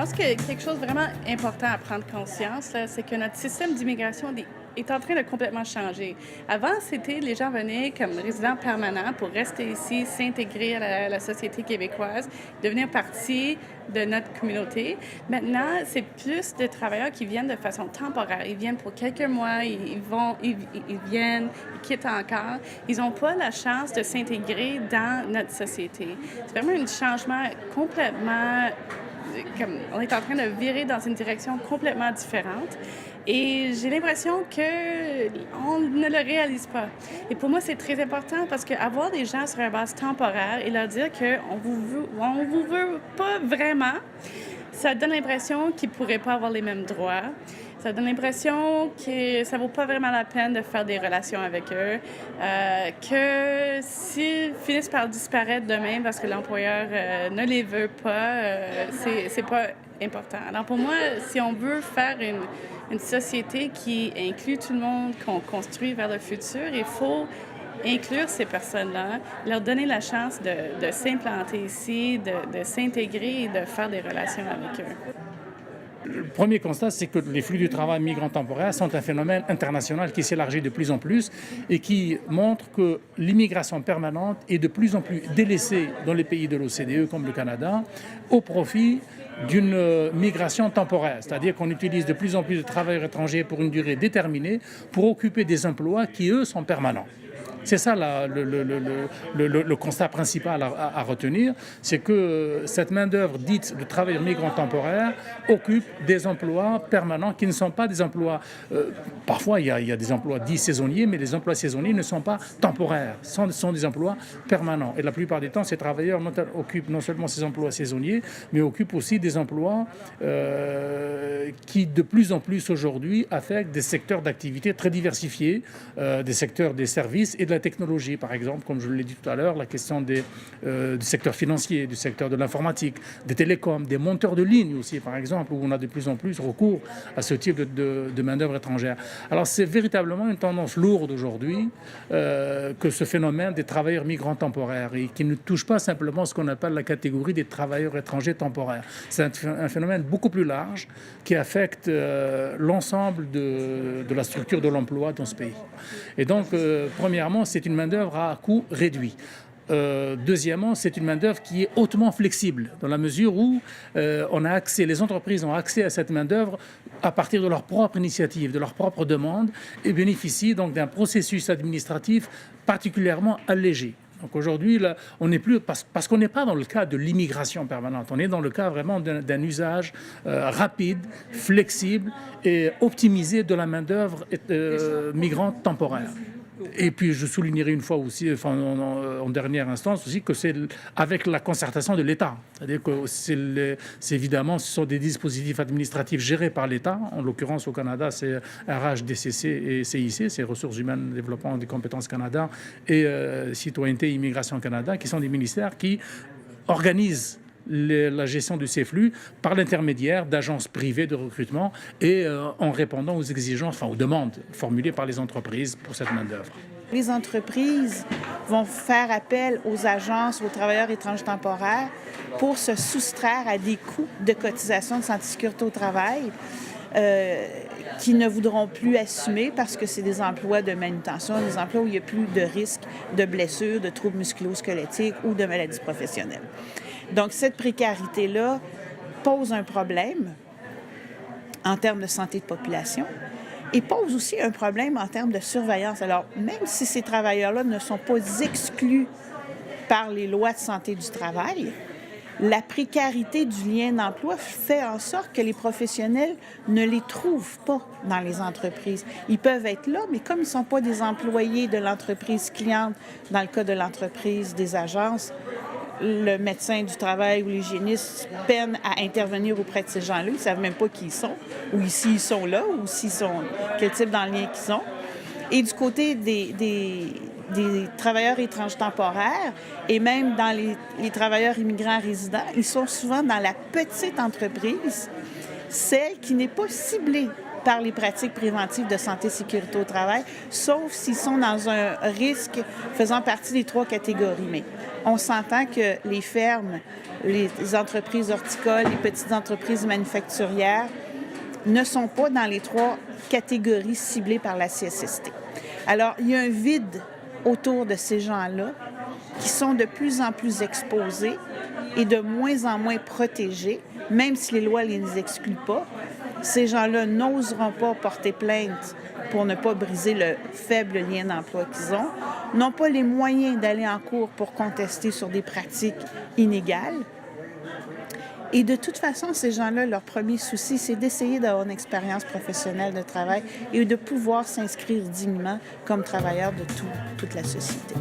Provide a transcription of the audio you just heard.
pense que quelque chose de vraiment important à prendre conscience, là, c'est que notre système d'immigration est en train de complètement changer. Avant, c'était les gens venaient comme résidents permanents pour rester ici, s'intégrer à la société québécoise, devenir partie de notre communauté. Maintenant, c'est plus de travailleurs qui viennent de façon temporaire. Ils viennent pour quelques mois, ils viennent, ils quittent encore. Ils n'ont pas la chance de s'intégrer dans notre société. C'est vraiment un changement complètement comme on est en train de virer dans une direction complètement différente. Et j'ai l'impression qu'on ne le réalise pas. Et pour moi, c'est très important parce qu'avoir des gens sur une base temporaire et leur dire qu'on vous veut pas vraiment, ça donne l'impression qu'ils ne pourraient pas avoir les mêmes droits. Ça donne l'impression que ça vaut pas vraiment la peine de faire des relations avec eux, que s'ils finissent par disparaître demain parce que l'employeur ne les veut pas, c'est pas important. Alors pour moi, si on veut faire une société qui inclut tout le monde, qu'on construit vers le futur, il faut inclure ces personnes-là, leur donner la chance de s'implanter ici, de s'intégrer et de faire des relations avec eux. Le premier constat, c'est que les flux du travail migrants temporaires sont un phénomène international qui s'élargit de plus en plus et qui montre que l'immigration permanente est de plus en plus délaissée dans les pays de l'OCDE comme le Canada au profit d'une migration temporaire, c'est-à-dire qu'on utilise de plus en plus de travailleurs étrangers pour une durée déterminée pour occuper des emplois qui, eux, sont permanents. C'est ça le constat principal à retenir, c'est que cette main-d'œuvre dite de travailleurs migrants temporaires occupe des emplois permanents qui ne sont pas des emplois. Parfois, il y a des emplois dits saisonniers, mais les emplois saisonniers ne sont pas temporaires, ce sont des emplois permanents. Et la plupart du temps, ces travailleurs occupent non seulement ces emplois saisonniers, mais occupent aussi des emplois qui, de plus en plus aujourd'hui, affectent des secteurs d'activité très diversifiés, des secteurs des services et de la technologie, par exemple, comme je l'ai dit tout à l'heure, la question du secteur financier, du secteur de l'informatique, des télécoms, des monteurs de ligne aussi, par exemple, où on a de plus en plus recours à ce type de main-d'œuvre étrangère. Alors, c'est véritablement une tendance lourde aujourd'hui que ce phénomène des travailleurs migrants temporaires et qui ne touche pas simplement ce qu'on appelle la catégorie des travailleurs étrangers temporaires. C'est un phénomène beaucoup plus large qui affecte l'ensemble de la structure de l'emploi dans ce pays. Et donc, premièrement, c'est une main-d'œuvre à coût réduit. Deuxièmement, c'est une main-d'œuvre qui est hautement flexible, dans la mesure où les entreprises ont accès à cette main-d'œuvre à partir de leur propre initiative, de leur propre demande, et bénéficient donc d'un processus administratif particulièrement allégé. Donc aujourd'hui, là, on n'est plus parce qu'on n'est pas dans le cas de l'immigration permanente, on est dans le cas vraiment d'un usage rapide, flexible et optimisé de la main-d'œuvre migrante temporaire. Et puis je soulignerai une fois aussi, en dernière instance aussi, que c'est avec la concertation de l'État. C'est-à-dire que c'est évidemment, ce sont des dispositifs administratifs gérés par l'État. En l'occurrence, au Canada, c'est RHDCC et CIC, c'est Ressources humaines, Développement des compétences Canada et Citoyenneté et Immigration Canada, qui sont des ministères qui organisent la gestion de ces flux par l'intermédiaire d'agences privées de recrutement et en répondant aux exigences, aux demandes formulées par les entreprises pour cette main-d'œuvre. Les entreprises vont faire appel aux agences, aux travailleurs étrangers temporaires pour se soustraire à des coûts de cotisation de santé et sécurité au travail qui ne voudront plus assumer parce que c'est des emplois de manutention, des emplois où il n'y a plus de risque de blessures, de troubles musculo-squelettiques ou de maladies professionnelles. Donc, cette précarité-là pose un problème en termes de santé de population et pose aussi un problème en termes de surveillance. Alors, même si ces travailleurs-là ne sont pas exclus par les lois de santé du travail, la précarité du lien d'emploi fait en sorte que les professionnels ne les trouvent pas dans les entreprises. Ils peuvent être là, mais comme ils ne sont pas des employés de l'entreprise cliente, dans le cas de l'entreprise des agences, le médecin du travail ou l'hygiéniste peinent à intervenir auprès de ces gens-là. Ils ne savent même pas qui ils sont, ou s'ils sont là, ou quel type d'enlien qu'ils ont. Et du côté des travailleurs étrangers temporaires et même dans les travailleurs immigrants résidents, ils sont souvent dans la petite entreprise, celle qui n'est pas ciblée par les pratiques préventives de santé et sécurité au travail, sauf s'ils sont dans un risque faisant partie des 3 catégories. Mais on s'entend que les fermes, les entreprises horticoles, les petites entreprises manufacturières ne sont pas dans les 3 catégories ciblées par la CSST. Alors, il y a un vide autour de ces gens-là qui sont de plus en plus exposés et de moins en moins protégés, même si les lois ne les excluent pas. Ces gens-là n'oseront pas porter plainte pour ne pas briser le faible lien d'emploi qu'ils ont, n'ont pas les moyens d'aller en cours pour contester sur des pratiques inégales. Et de toute façon, ces gens-là, leur premier souci, c'est d'essayer d'avoir une expérience professionnelle de travail et de pouvoir s'inscrire dignement comme travailleurs de toute la société.